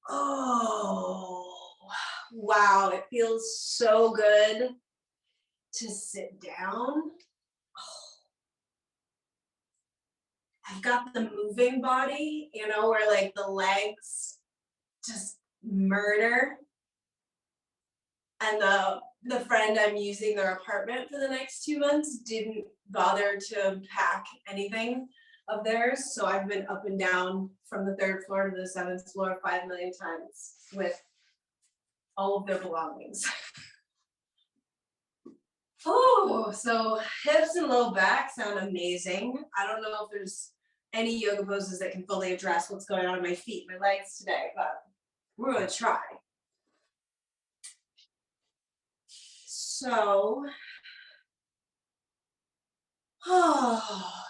Oh, wow. It feels so good to sit down. I've got the moving body, where like the legs just murder. And the friend I'm using their apartment for the next 2 months didn't bother to pack anything of theirs. So I've been up and down from the 3rd floor to the 7th floor 5 million times with all of their belongings. Oh, so hips and low back sound amazing. I don't know if there's any yoga poses that can fully address what's going on in my feet, my legs today, but we're gonna try. So,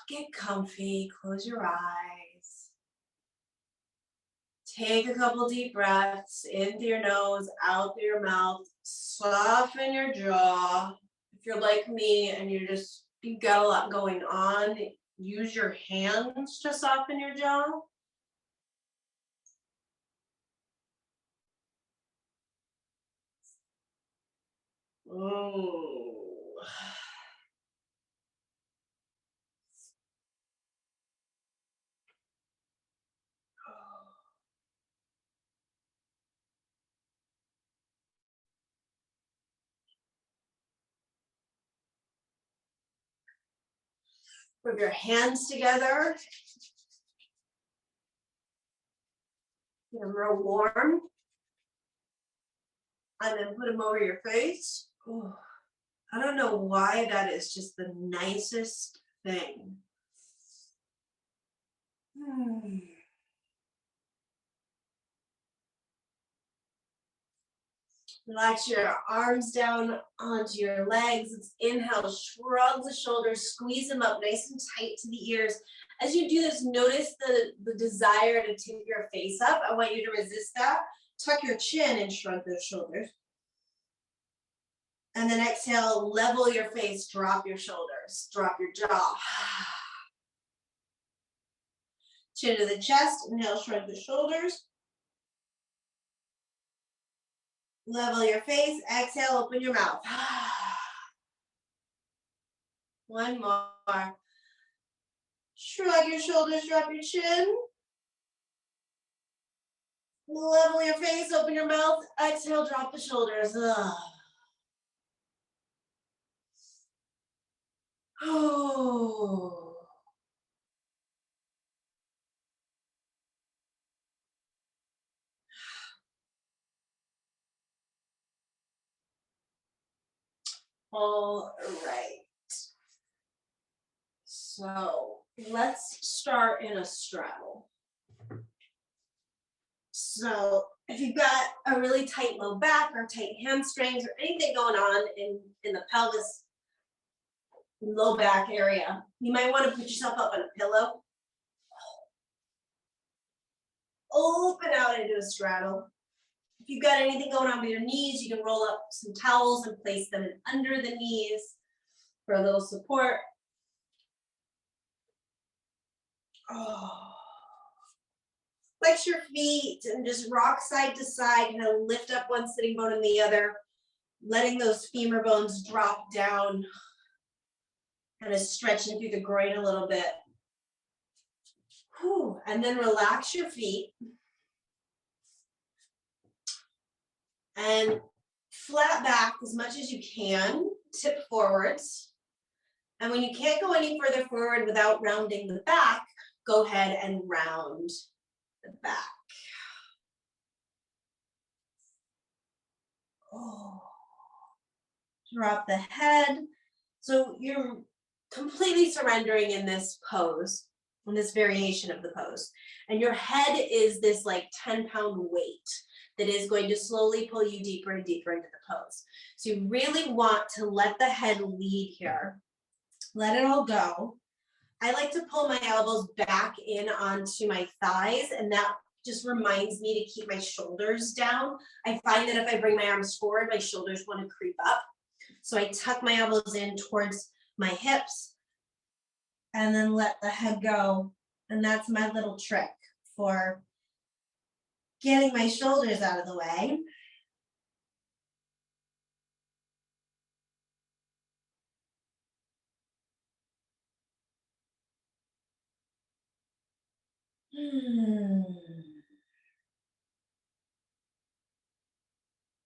get comfy, close your eyes. Take a couple deep breaths in through your nose, out through your mouth. Soften your jaw. If you're like me and you've got a lot going on, use your hands to soften your jaw. Ooh. Put your hands together. Get them real warm. And then put them over your face. Ooh. I don't know why that is just the nicest thing. Relax your arms down onto your legs. Let's inhale, shrug the shoulders, squeeze them up nice and tight to the ears. As you do this, notice the desire to tip your face up. I want you to resist that. Tuck your chin and shrug those shoulders. And then exhale, level your face, drop your shoulders, drop your jaw. Chin to the chest, inhale, shrug the shoulders. Level your face, exhale, open your mouth. One more. Shrug your shoulders, drop your chin. Level your face, open your mouth. Exhale, drop the shoulders. Oh. All right. So let's start in a straddle. So if you've got a really tight low back or tight hamstrings or anything going on in the pelvis, low back area, you might want to put yourself up on a pillow. Open out into a straddle. If you've got anything going on with your knees, you can roll up some towels and place them under the knees for a little support. Oh. Flex your feet and just rock side to side, kind of lift up one sitting bone and the other, letting those femur bones drop down, kind of stretching through the groin a little bit. Whew. And then relax your feet. And flat back as much as you can, tip forwards. And when you can't go any further forward without rounding the back, go ahead and round the back. Oh. Drop the head. So you're completely surrendering in this pose, in this variation of the pose. And your head is this like 10-pound weight that is going to slowly pull you deeper and deeper into the pose. So you really want to let the head lead here. Let it all go. I like to pull my elbows back in onto my thighs, and that just reminds me to keep my shoulders down. I find that if I bring my arms forward, my shoulders want to creep up. So I tuck my elbows in towards my hips and then let the head go. And that's my little trick for getting my shoulders out of the way.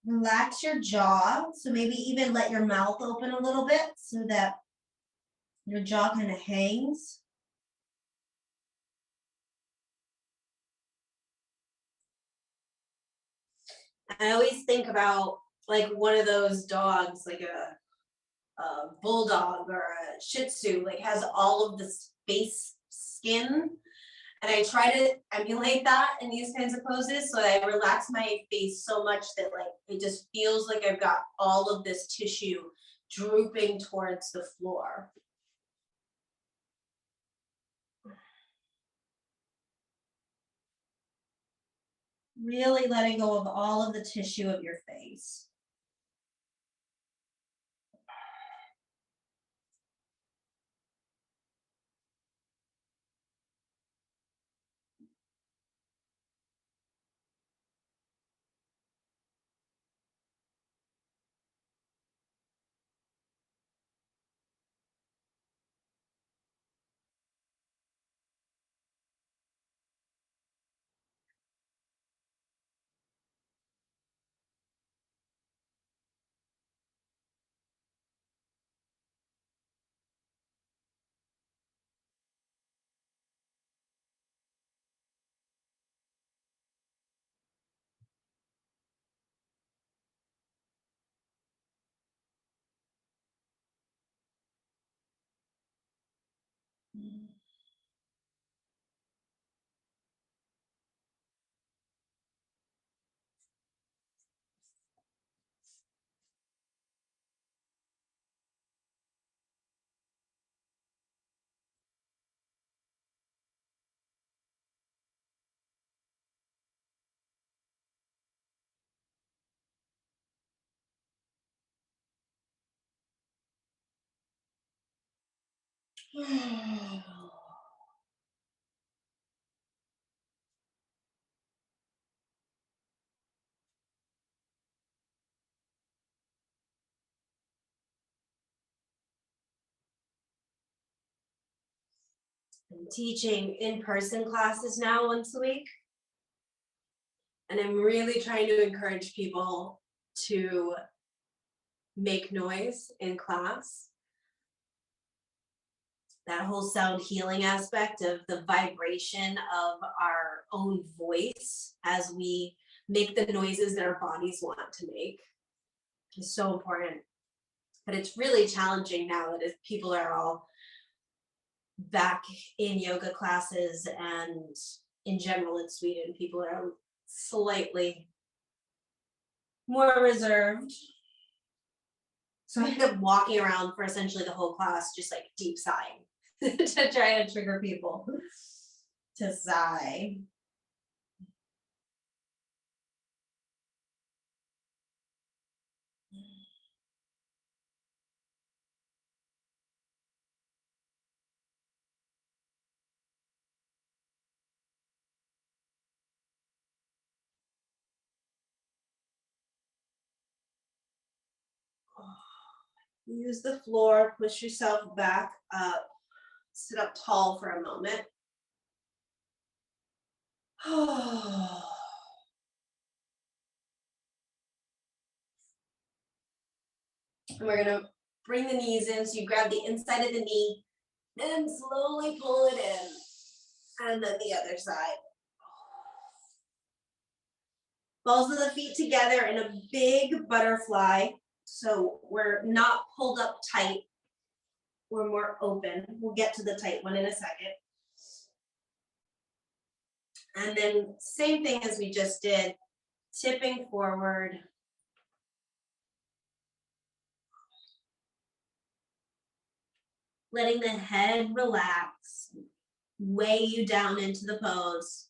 Relax your jaw. So maybe even let your mouth open a little bit so that your jaw kind of hangs. I always think about like one of those dogs, like a bulldog or a shih tzu, like has all of the face skin. And I try to emulate that in these kinds of poses. So I relax my face so much that like it just feels like I've got all of this tissue drooping towards the floor. Really letting go of all of the tissue of your face. I'm teaching in-person classes now once a week. And I'm really trying to encourage people to make noise in class. That whole sound healing aspect of the vibration of our own voice as we make the noises that our bodies want to make is so important. But it's really challenging now that if people are all back in yoga classes and in general in Sweden, people are slightly more reserved. So I end up walking around for essentially the whole class, just like deep sighing to try to trigger people to sigh. Use the floor, push yourself back up, sit up tall for a moment. And we're gonna bring the knees in. So you grab the inside of the knee and slowly pull it in. And then the other side. Balls of the feet together in a big butterfly. So we're not pulled up tight. We're more open. We'll get to the tight one in a second. And then same thing as we just did, tipping forward. Letting the head relax, weigh you down into the pose.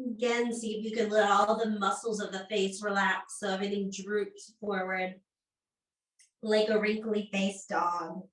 Again, see if you can let all the muscles of the face relax so everything droops forward like a wrinkly faced dog.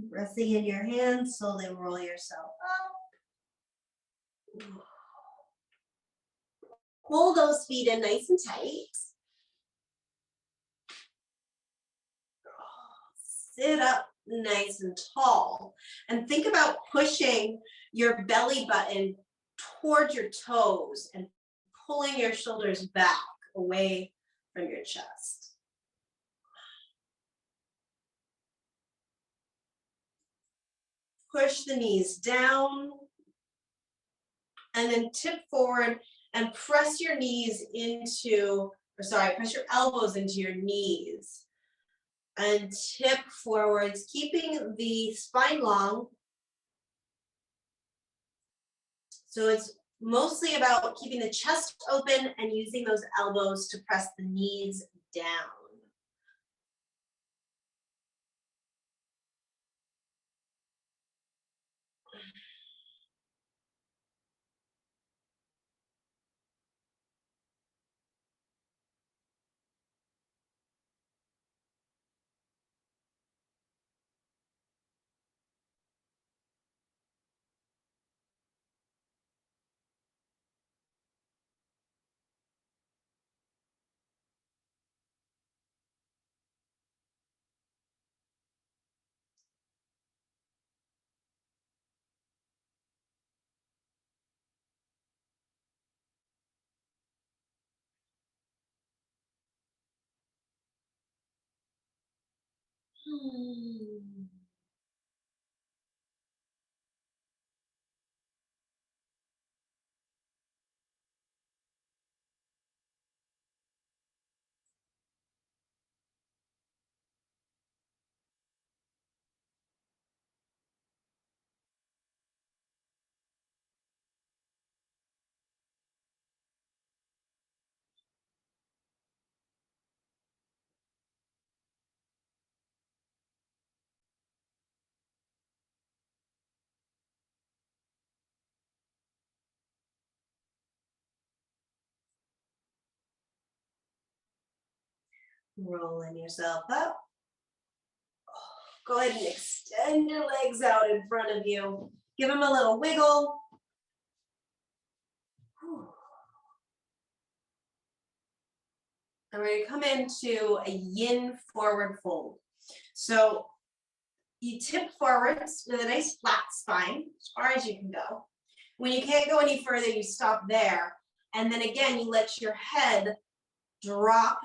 Resting in your hands, slowly roll yourself up. Pull those feet in nice and tight. Sit up nice and tall. And think about pushing your belly button towards your toes and pulling your shoulders back away from your chest. Push the knees down and then tip forward and press your knees into, press your elbows into your knees and tip forwards, keeping the spine long. So it's mostly about keeping the chest open and using those elbows to press the knees down. Rolling yourself up. Go ahead and extend your legs out in front of you. Give them a little wiggle. And we're going to come into a yin forward fold. So you tip forwards with a nice flat spine, as far as you can go. When you can't go any further, you stop there. And then again, you let your head drop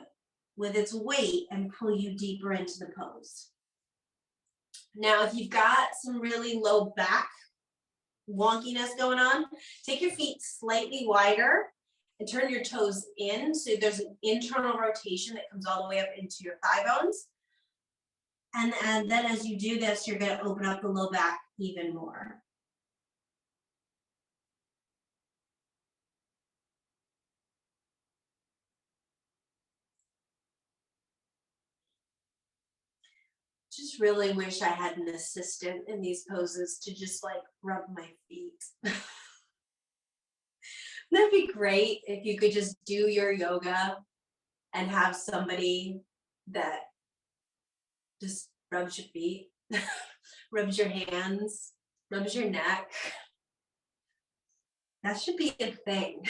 with its weight and pull you deeper into the pose. Now, if you've got some really low back wonkiness going on, take your feet slightly wider and turn your toes in so there's an internal rotation that comes all the way up into your thigh bones. And then as you do this, you're going to open up the low back even more. Just really wish I had an assistant in these poses to just like rub my feet. That'd be great if you could just do your yoga and have somebody that just rubs your feet, rubs your hands, rubs your neck. That should be a thing.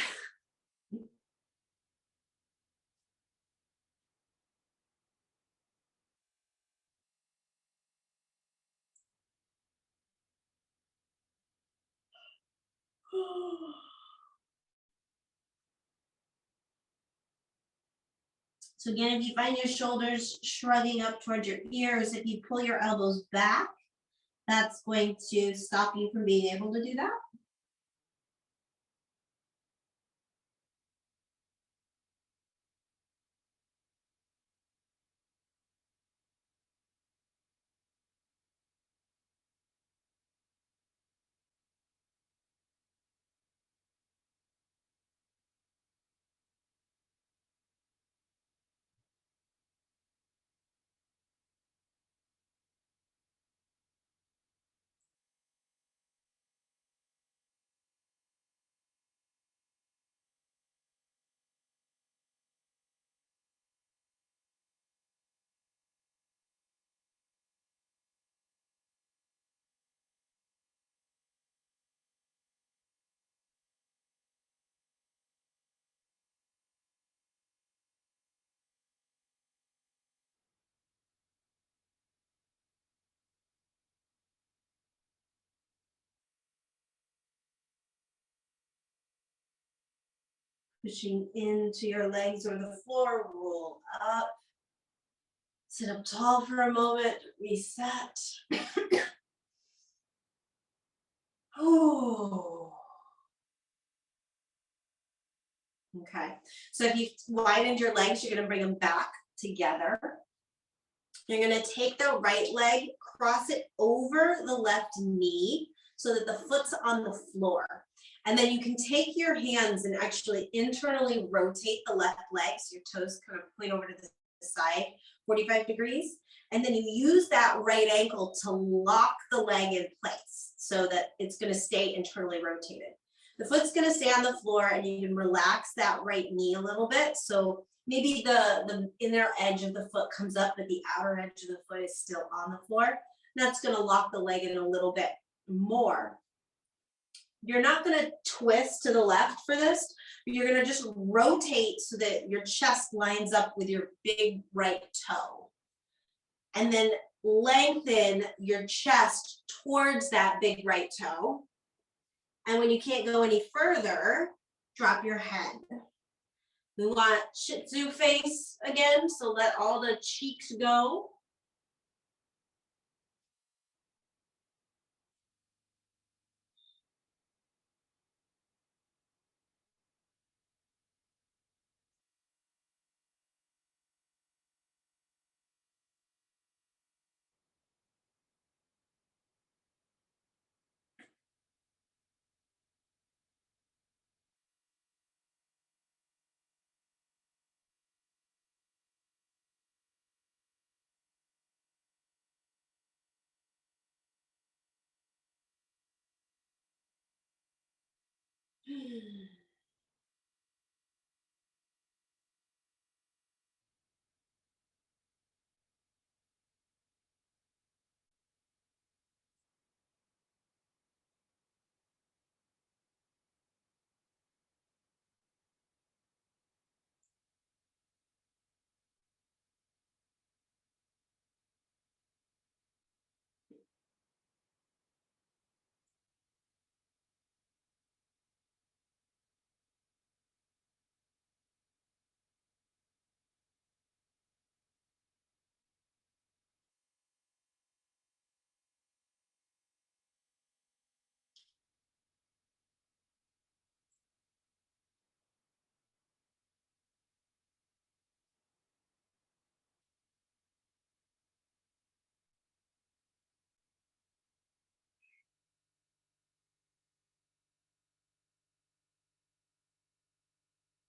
So again, if you find your shoulders shrugging up towards your ears, if you pull your elbows back, that's going to stop you from being able to do that. Pushing into your legs or the floor, roll up. Sit up tall for a moment, reset. Oh. Okay, so if you've widened your legs, you're gonna bring them back together. You're gonna take the right leg, cross it over the left knee so that the foot's on the floor. And then you can take your hands and actually internally rotate the left leg so your toes kind of point over to the side, 45 degrees. And then you use that right ankle to lock the leg in place so that it's gonna stay internally rotated. The foot's gonna stay on the floor and you can relax that right knee a little bit. So maybe the inner edge of the foot comes up, but the outer edge of the foot is still on the floor. That's gonna lock the leg in a little bit more. You're not gonna twist to the left for this, but you're gonna just rotate so that your chest lines up with your big right toe. And then lengthen your chest towards that big right toe. And when you can't go any further, drop your head. We want Shih Tzu face again, so let all the cheeks go.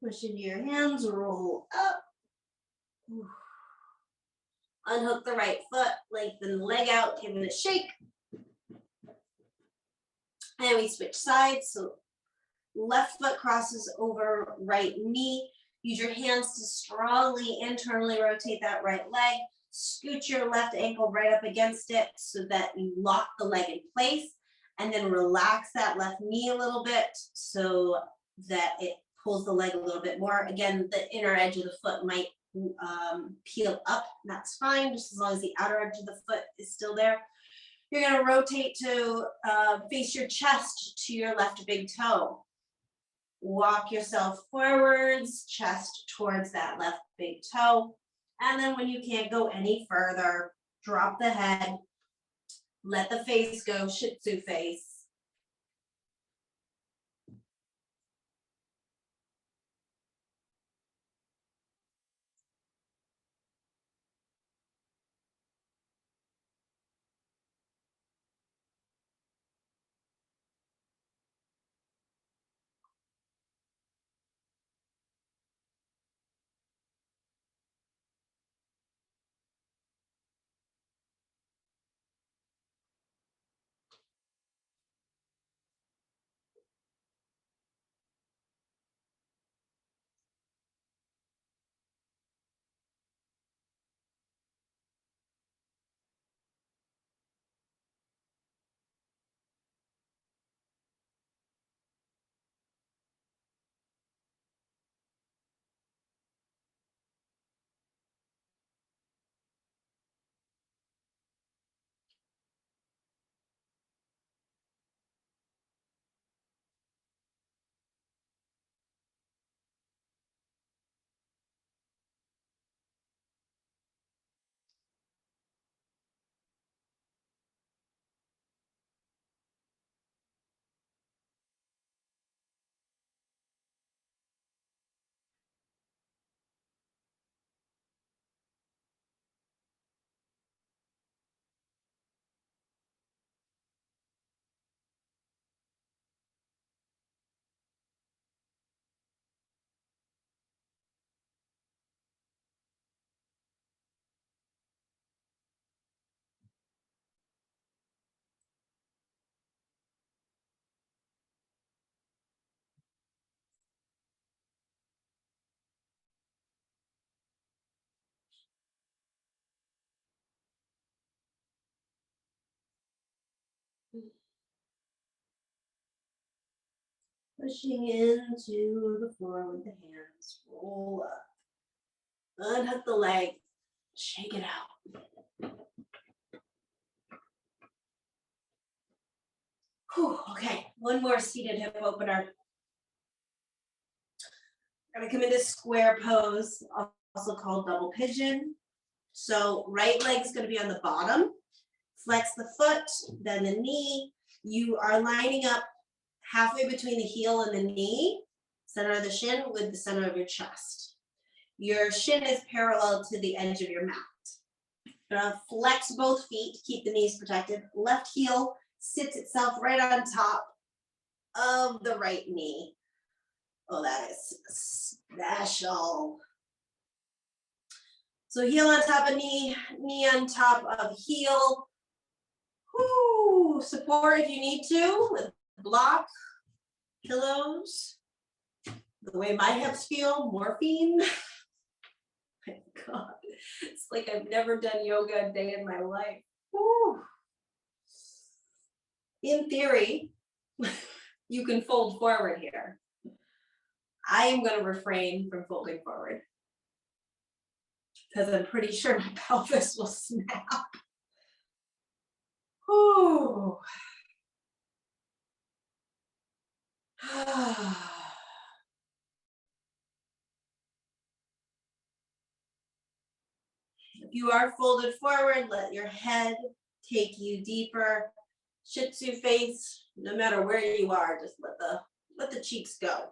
Push into your hands, roll up. Unhook the right foot, lengthen the leg out, give it a shake. And we switch sides. So left foot crosses over right knee. Use your hands to strongly internally rotate that right leg. Scoot your left ankle right up against it so that you lock the leg in place. And then relax that left knee a little bit so that it pulls the leg a little bit more. Again, the inner edge of the foot might peel up. That's fine, just as long as the outer edge of the foot is still there. You're going to rotate to face your chest to your left big toe. Walk yourself forwards, chest towards that left big toe. And then when you can't go any further, drop the head, let the face go, Shih Tzu face. Pushing into the floor with the hands. Roll up. Unhook the leg. Shake it out. Whew, okay, one more seated hip opener. Gonna come into square pose, also called double pigeon. So right leg's gonna be on the bottom. Flex the foot, then the knee. You are lining up halfway between the heel and the knee, center of the shin with the center of your chest. Your shin is parallel to the edge of your mat. Gonna flex both feet to keep the knees protected. Left heel sits itself right on top of the right knee. Oh, that is special. So heel on top of knee, knee on top of heel. Whoo, support if you need to with block, pillows. The way my hips feel, morphine. My God, it's like I've never done yoga a day in my life. Woo. In theory, you can fold forward here. I am going to refrain from folding forward because I'm pretty sure my pelvis will snap. Whew. If you are folded forward, let your head take you deeper. Shih Tzu face, no matter where you are, just let the cheeks go.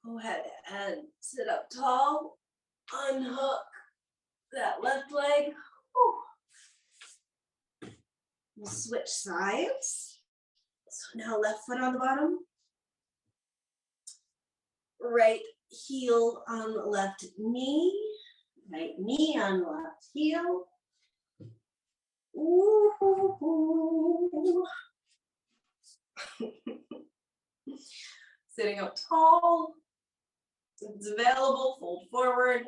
Go ahead and sit up tall, unhook that left leg. We'll switch sides. So now left foot on the bottom, right heel on left knee, right knee on left heel. Ooh. Sitting up tall. If it's available, fold forward.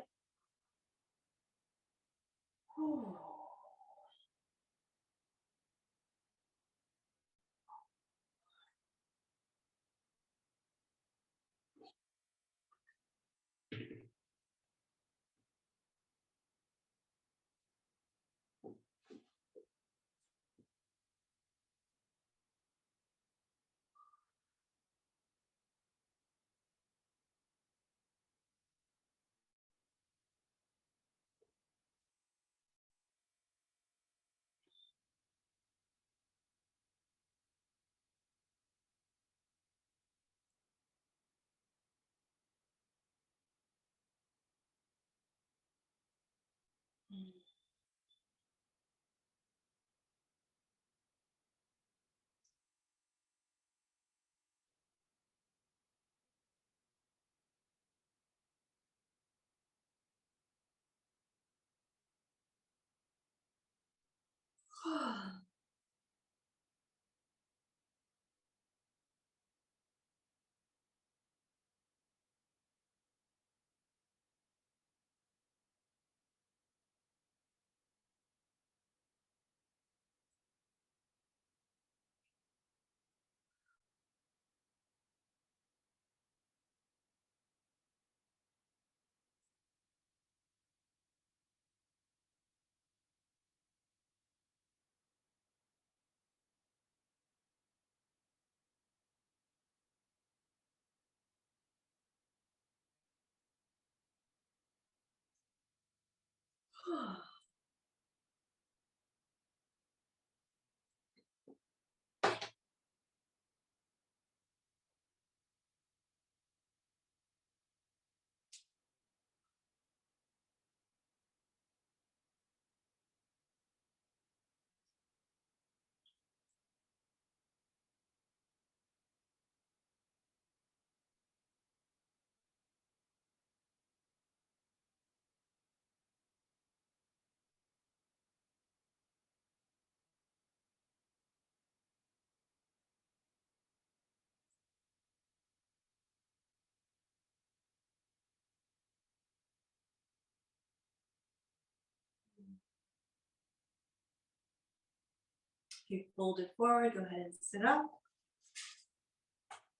If you fold it forward, go ahead and sit up.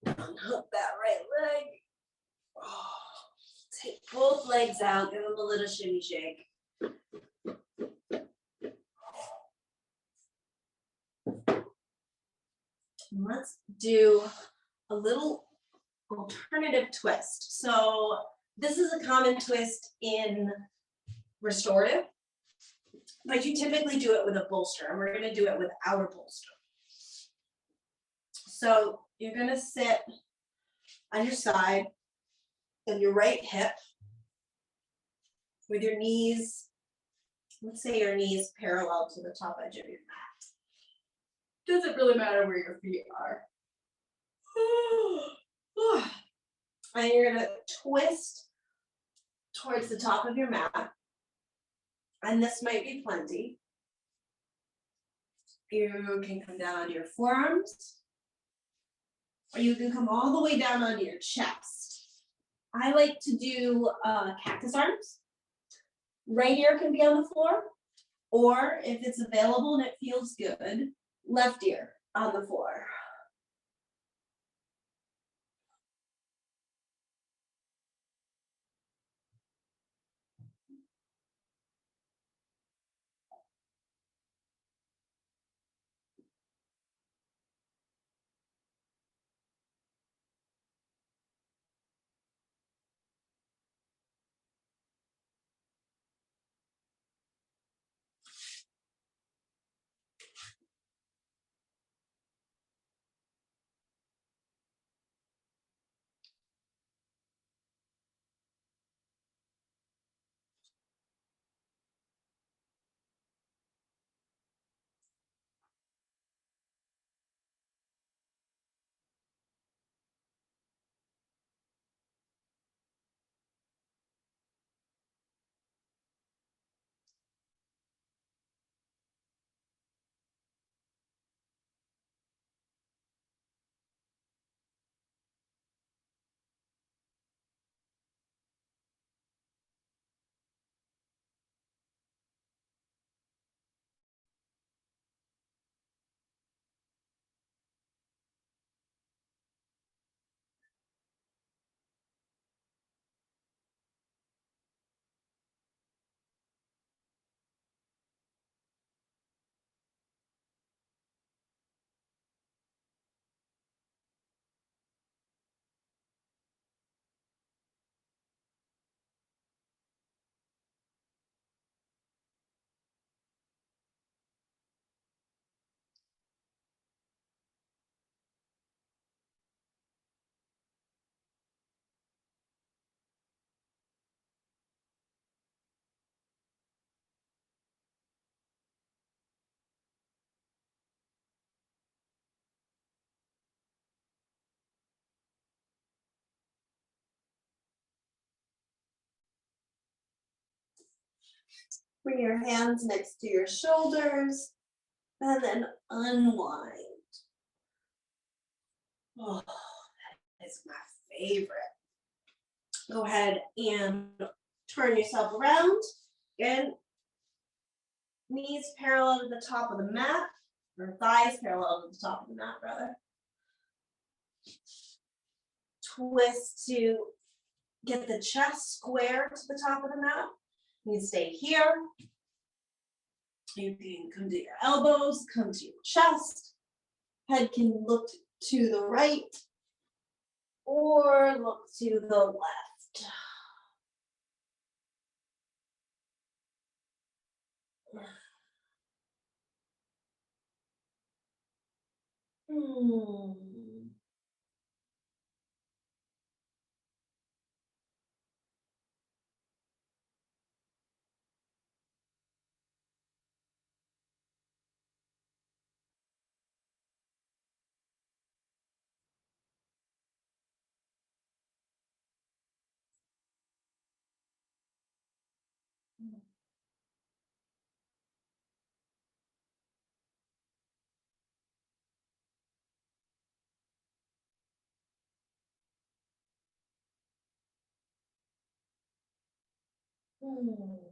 Unhook that right leg. Take both legs out, give them a little shimmy shake. And let's do a little alternative twist. So this is a common twist in restorative, but you typically do it with a bolster, and we're going to do it without a bolster. So you're going to sit on your side and your right hip with your knees, let's say your knees parallel to the top edge of your mat. Doesn't really matter where your feet are. And you're gonna twist towards the top of your mat. And this might be plenty. You can come down on your forearms, or you can come all the way down on your chest. I like to do cactus arms. Right ear can be on the floor, or if it's available and it feels good, left ear on the floor. Bring your hands next to your shoulders and then unwind. Oh, that is my favorite. Go ahead and turn yourself around. Again, knees parallel to the top of the mat, or thighs parallel to the top of the mat, rather. Twist to get the chest square to the top of the mat. You can stay here. You can come to your elbows, come to your chest. Head can look to the right or look to the left. Hmm. Hmm.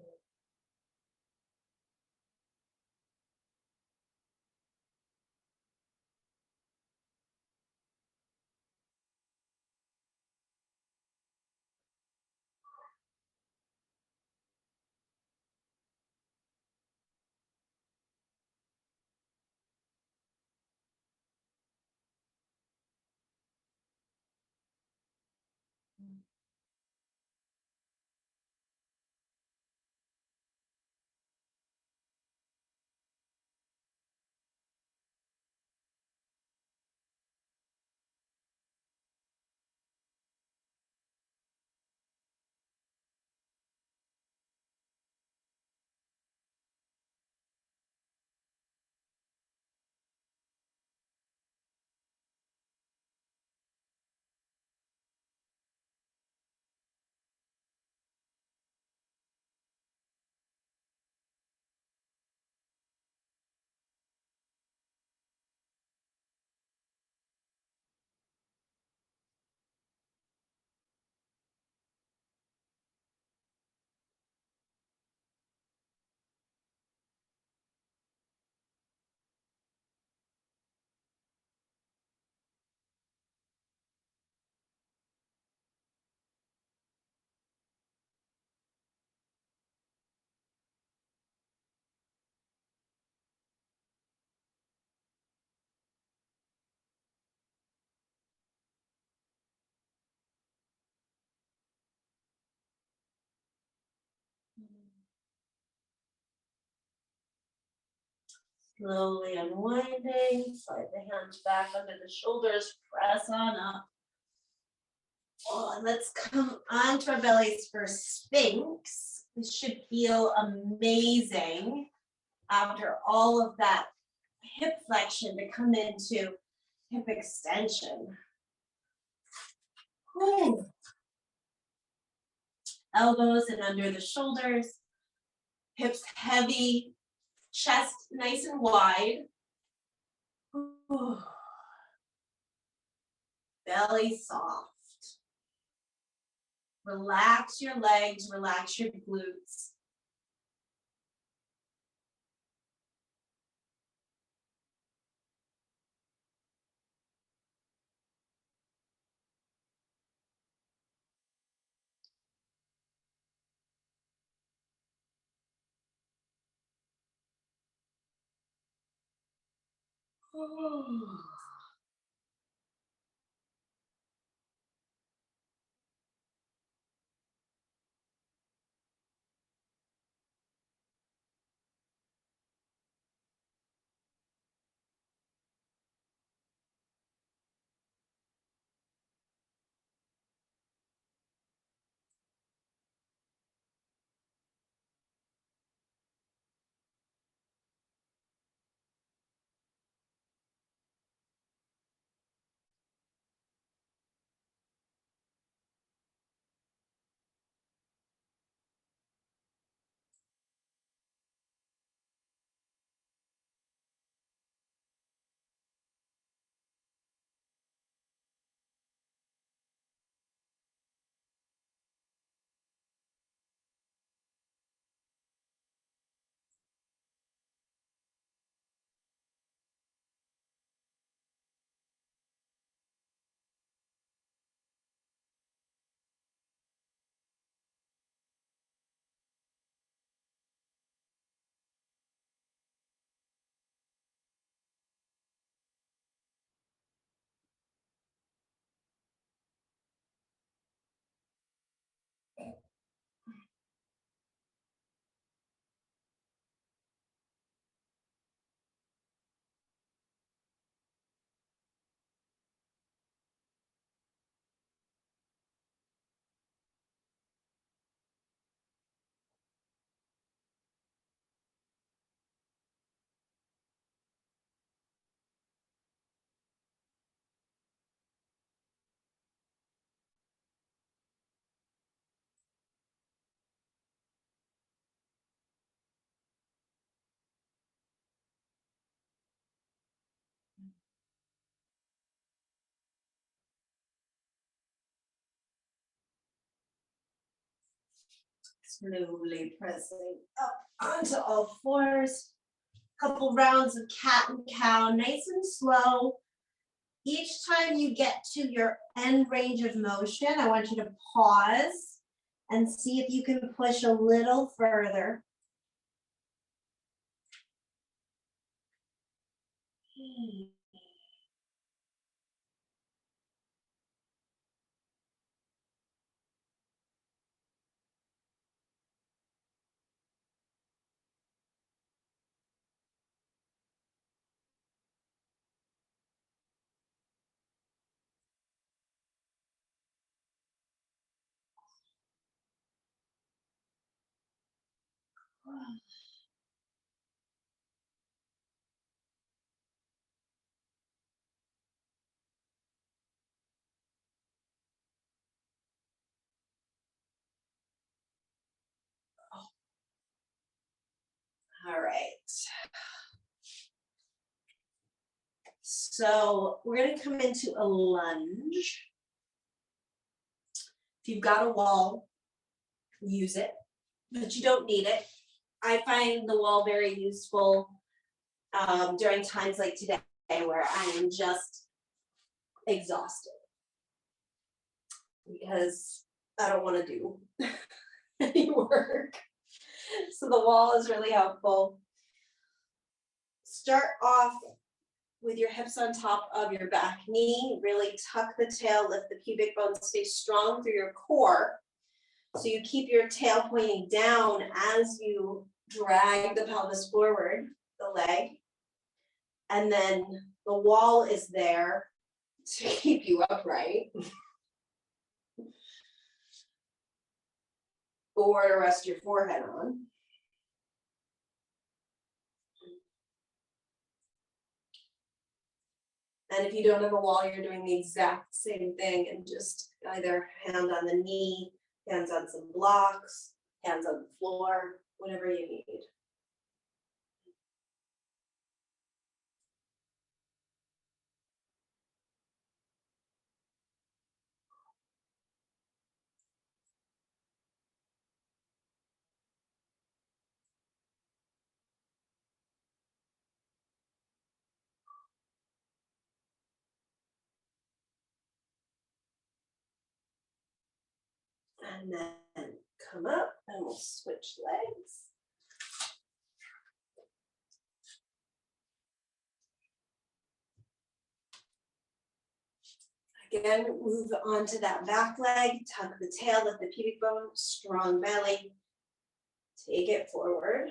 Slowly unwinding, slide the hands back under the shoulders, press on up. Oh, and let's come onto our bellies for Sphinx. This should feel amazing after all of that hip flexion to come into hip extension. Whew. Elbows and under the shoulders, hips heavy, chest nice and wide. Whew. Belly soft. Relax your legs, relax your glutes. Whew. Slowly pressing up onto all fours. Couple rounds of cat and cow, nice and slow. Each time you get to your end range of motion, I want you to pause and see if you can push a little further. All right. So we're going to come into a lunge. If you've got a wall, use it, but you don't need it. I find the wall very useful during times like today where I am just exhausted because I don't want to do any work. So the wall is really helpful. Start off with your hips on top of your back knee. Really tuck the tail, lift the pubic bone, stay strong through your core. So you keep your tail pointing down as you drag the pelvis forward, the leg. And then the wall is there to keep you upright. Or to rest your forehead on. And if you don't have a wall, you're doing the exact same thing and just either hand on the knee, hands on some blocks, hands on the floor, whatever you need. And then come up and we'll switch legs. Again, move on to that back leg, tuck the tail, lift the pubic bone, strong belly. Take it forward.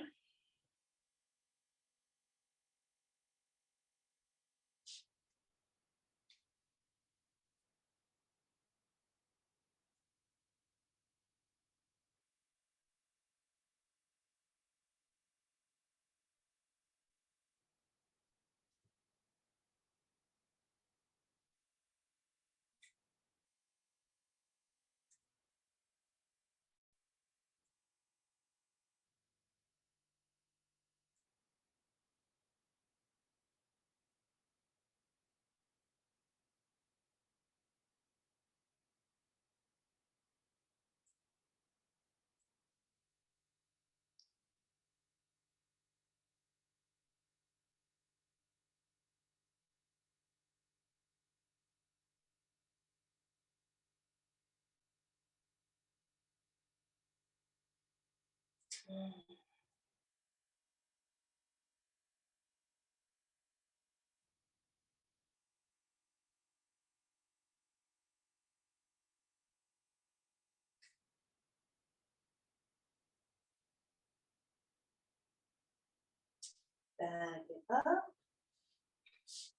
Back it up.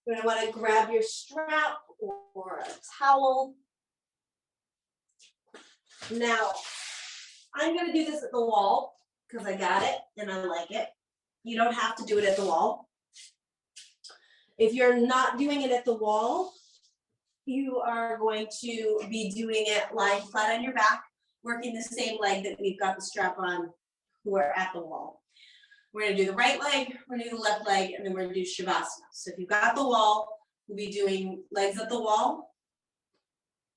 You're gonna wanna grab your strap or a towel. Now, I'm gonna do this at the wall because I got it and I like it. You don't have to do it at the wall. If you're not doing it at the wall, you are going to be doing it lying flat on your back, working the same leg that we've got the strap on, we're at the wall. We're gonna do the right leg, we're gonna do the left leg, and then we're gonna do Shavasana. So if you've got the wall, we'll be doing legs at the wall.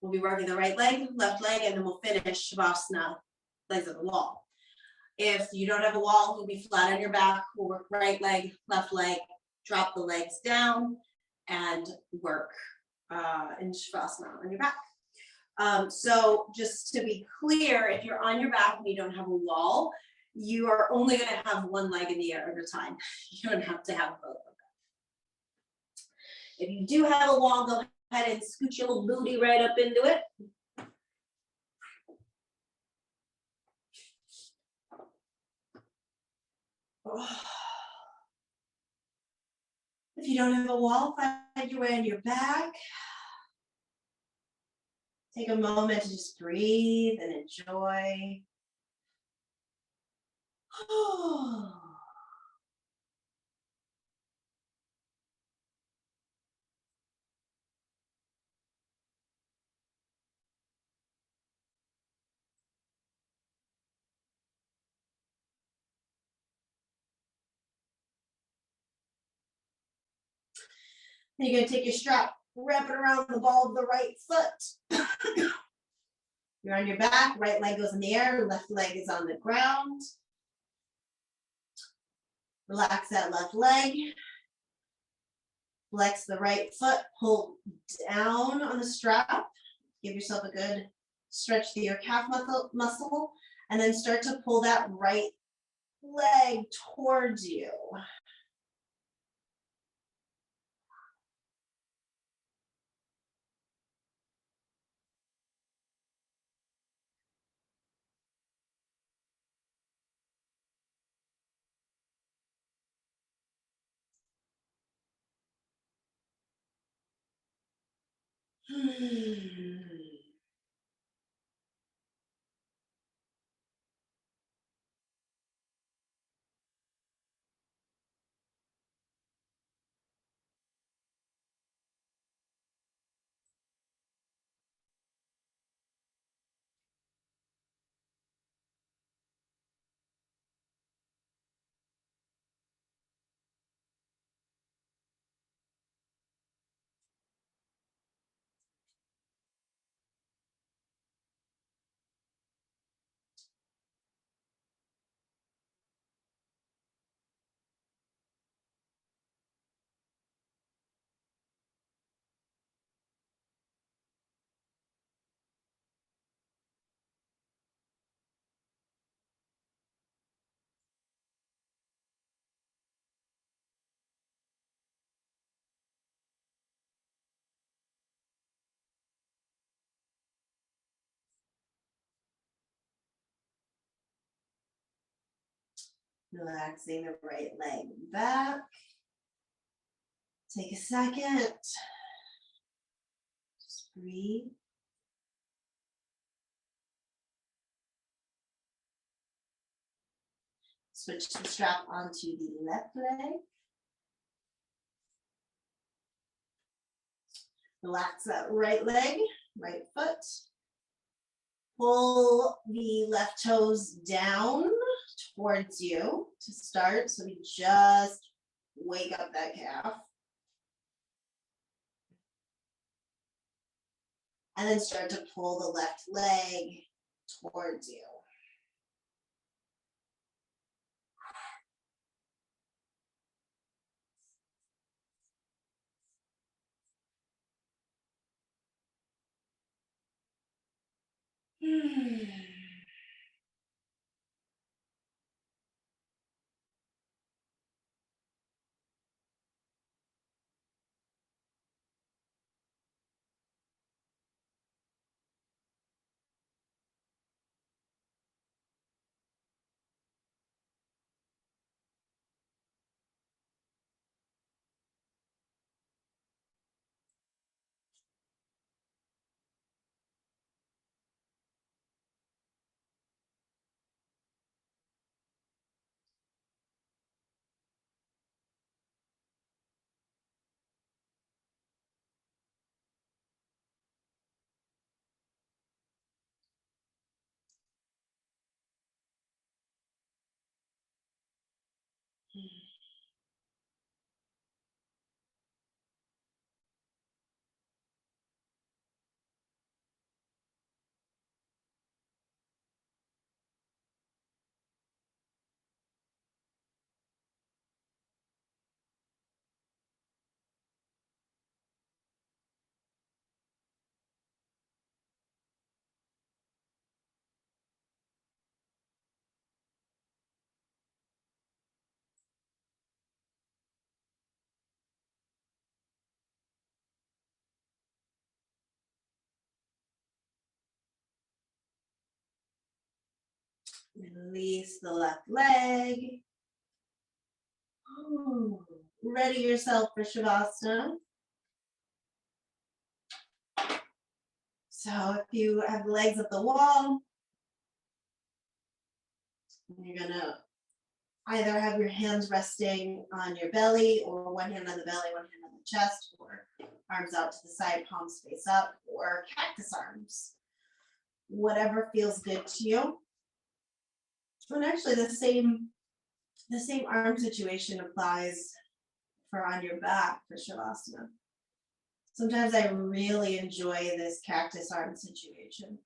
We'll be working the right leg, left leg, and then we'll finish Shavasana, legs at the wall. If you don't have a wall, we'll be flat on your back, we'll work right leg, left leg, drop the legs down, and work in Shavasana on your back. So just to be clear, if you're on your back and you don't have a wall, you are only going to have one leg in the air at a time. You don't have to have both of them. If you do have a wall, go ahead and scoot your little booty right up into it. If you don't have a wall, find your way on your back. Take a moment to just breathe and enjoy. Then you're gonna take your strap, wrap it around the ball of the right foot. You're on your back, right leg goes in the air, left leg is on the ground. Relax that left leg. Flex the right foot, pull down on the strap. Give yourself a good stretch to your calf muscle, and then start to pull that right leg towards you. Relaxing the right leg back. Take a second. Just breathe. Switch the strap onto the left leg. Relax that right leg, right foot. Pull the left toes down towards you to start. So we just wake up that calf. And then start to pull the left leg towards you. Release the left leg. Ready yourself for Shavasana. So if you have the legs at the wall, you're gonna either have your hands resting on your belly, or one hand on the belly, one hand on the chest, or arms out to the side, palms face up, or cactus arms. Whatever feels good to you. And actually the same arm situation applies for on your back for Shavasana. Sometimes I really enjoy this cactus arm situation.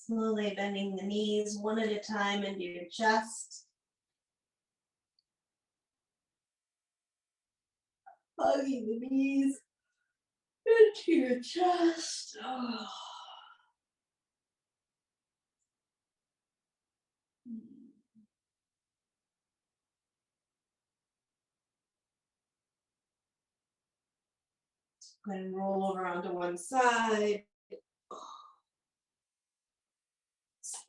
Slowly bending the knees one at a time into your chest. Hugging the knees into your chest. Oh. Go ahead and roll over onto one side.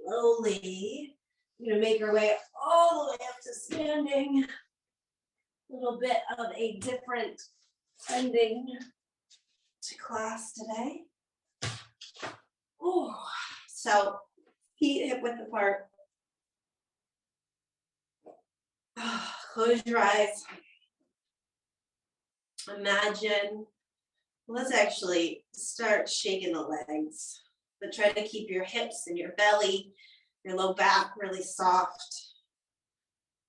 Slowly, you're gonna make our way all the way up to standing. A little bit of a different ending to class today. Oh, so feet hip width apart. Close your eyes. Imagine, let's actually start shaking the legs, but try to keep your hips and your belly, your low back really soft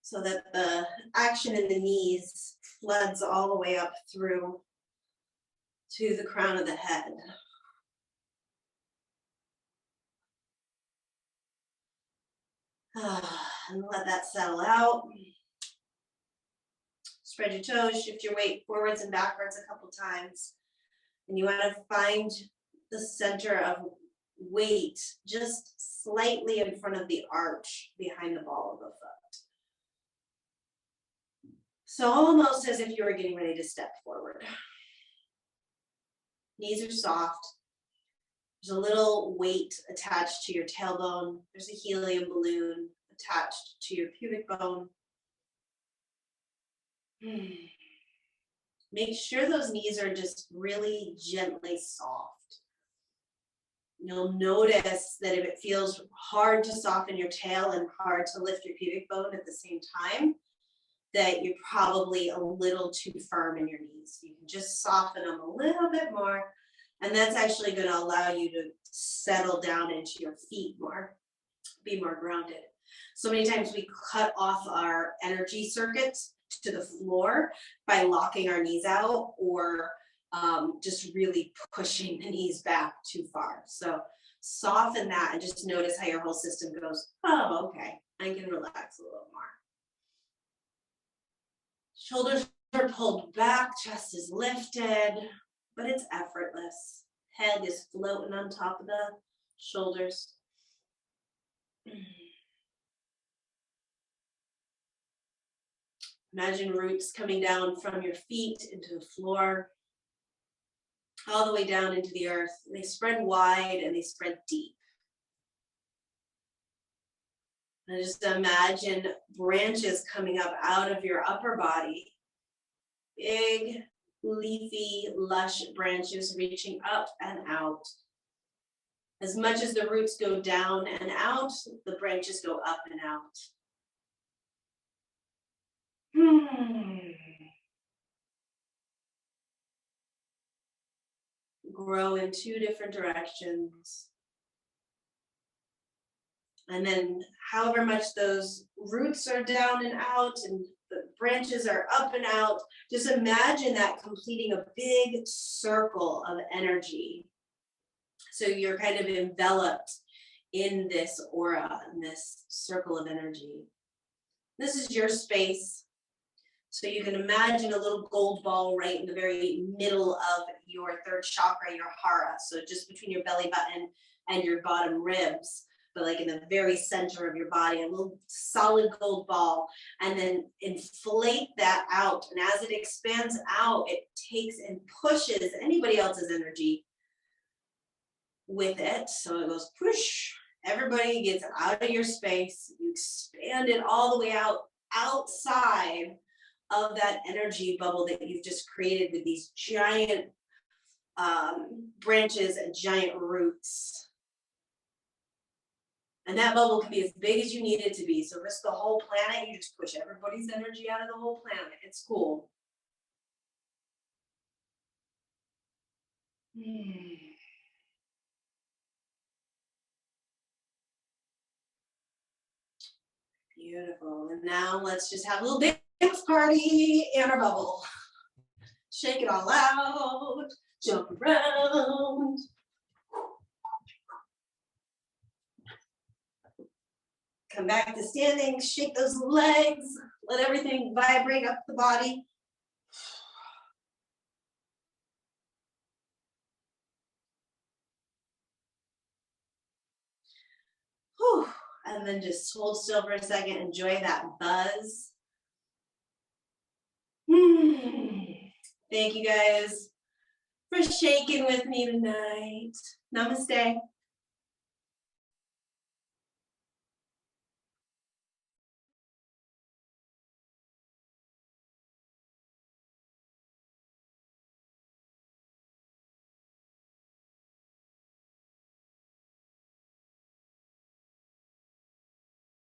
so that the action in the knees floods all the way up through to the crown of the head. And let that settle out. Spread your toes, shift your weight forwards and backwards a couple times. And you want to find the center of weight just slightly in front of the arch behind the ball of the foot. So almost as if you were getting ready to step forward. Knees are soft. There's a little weight attached to your tailbone. There's a helium balloon attached to your pubic bone. Make sure those knees are just really gently soft. You'll notice that if it feels hard to soften your tail and hard to lift your pubic bone at the same time, that you're probably a little too firm in your knees. You can just soften them a little bit more, and that's actually going to allow you to settle down into your feet more, be more grounded. So many times we cut off our energy circuits to the floor by locking our knees out or just really pushing the knees back too far. So soften that and just notice how your whole system goes, oh, okay, I can relax a little more. Shoulders are pulled back, chest is lifted, but it's effortless. Head is floating on top of the shoulders. Imagine roots coming down from your feet into the floor, all the way down into the earth. They spread wide and they spread deep. And just imagine branches coming up out of your upper body. Big, leafy, lush branches reaching up and out. As much as the roots go down and out, the branches go up and out. Grow in two different directions. And then however much those roots are down and out and the branches are up and out, just imagine that completing a big circle of energy. So you're kind of enveloped in this aura, in this circle of energy. This is your space. So you can imagine a little gold ball right in the very middle of your third chakra, your hara. So just between your belly button and your bottom ribs, but like in the very center of your body, a little solid gold ball, and then inflate that out. And as it expands out, it takes and pushes anybody else's energy with it. So it goes push, everybody gets out of your space, you expand it all the way out outside of that energy bubble that you've just created with these giant branches and giant roots. And that bubble can be as big as you need it to be. So if it's the whole planet, you just push everybody's energy out of the whole planet. It's cool. Beautiful. And now let's just have a little dance party in our bubble. Shake it all out, jump around. Come back to standing, shake those legs, let everything vibrate up the body. Whew. And then just hold still for a second, enjoy that buzz. Thank you guys for shaking with me tonight. Namaste.